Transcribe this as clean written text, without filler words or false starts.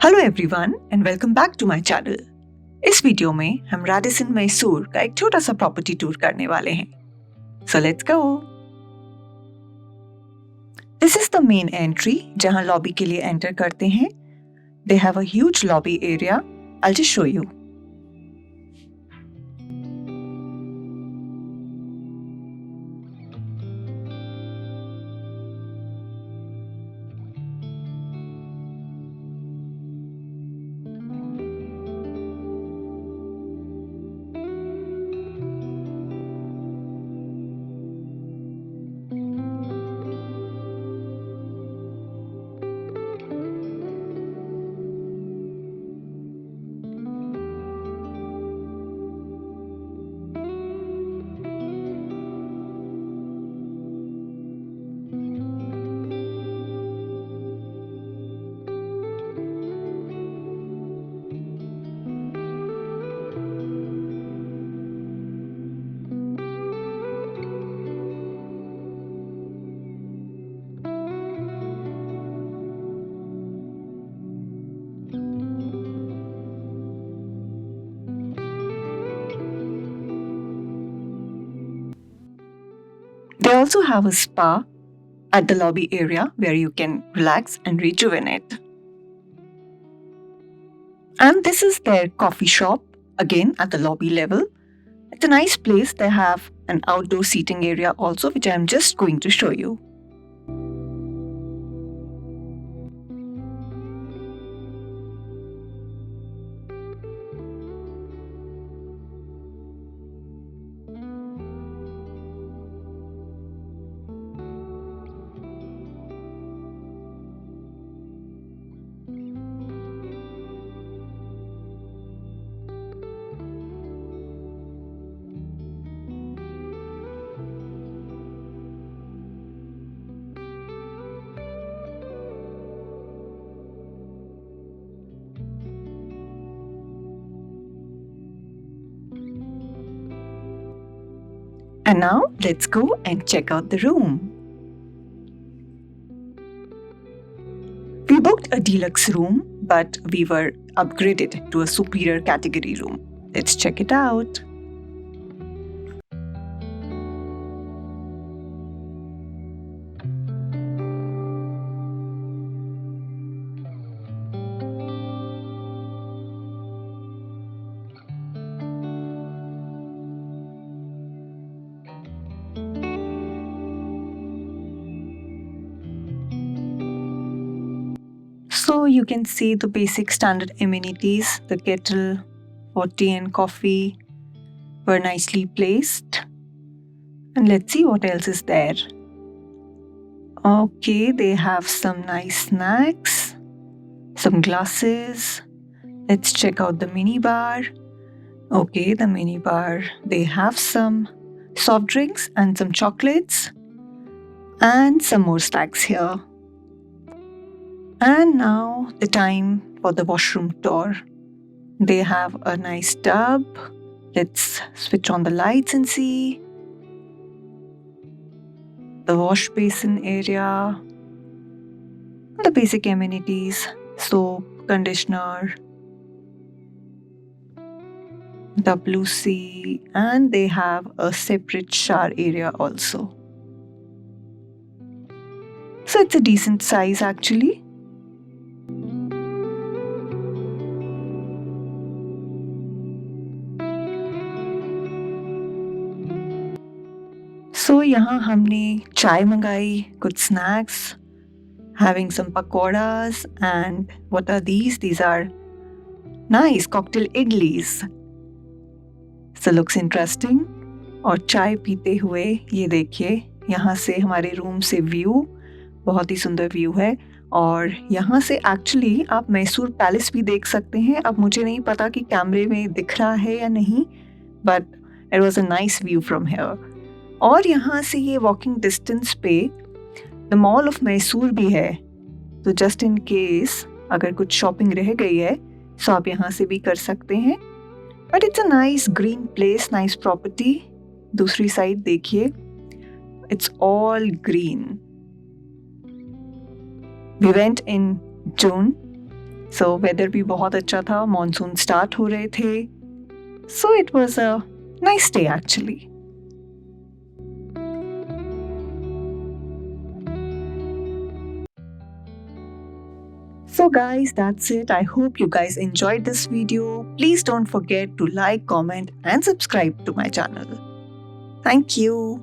Hello everyone and welcome back to my channel. इस video में हम रैडिसन मैसूर का एक छोटा सा प्रॉपर्टी टूर करने वाले हैं। So let's go. This is the main entry जहां लॉबी के लिए एंटर करते हैं। They have a huge lobby area. I just show you. They also have a spa at the lobby area where you can relax and rejuvenate. And this is their coffee shop, again at the lobby level. It's a nice place. They have an outdoor seating area also, which I'm just going to show you. And now let's go and check out the room. We booked a deluxe room, but we were upgraded to a superior category room. Let's check it out. So you can see the basic standard amenities. The kettle for tea and coffee were nicely placed. And let's see what else is there. Okay, they have some nice snacks, some glasses. Let's check out the mini bar. Okay, the mini bar, they have some soft drinks and some chocolates and some more snacks here. And now the time for the washroom tour. They have a nice tub. Let's switch on the lights and see. The wash basin area. The basic amenities, soap, conditioner, WC, and they have a separate shower area also. So it's a decent size actually. So यहाँ हमने चाय मंगाई, कुछ snacks, having some pakoras, and what are these? These are nice cocktail idlis. So looks interesting. और चाय पीते हुए ये देखिए यहाँ से हमारे रूम से व्यू, बहुत ही सुंदर व्यू है। और यहाँ से एक्चुअली आप मैसूर पैलेस भी देख सकते हैं। अब मुझे नहीं पता कि कैमरे में दिख रहा है या नहीं, but it was a nice view from here. और यहाँ से ये वॉकिंग डिस्टेंस पे द मॉल ऑफ मैसूर भी है, तो जस्ट इन केस अगर कुछ शॉपिंग रह गई है तो आप यहाँ से भी कर सकते हैं। But it's a nice green place, nice property. दूसरी साइड देखिए, it's all green. We went in June So weather भी बहुत अच्छा था, monsoon start हो रहे थे. So it was a nice day actually. So guys, that's it. I hope you guys enjoyed this video. Please don't forget to like, comment and subscribe to my channel. Thank you.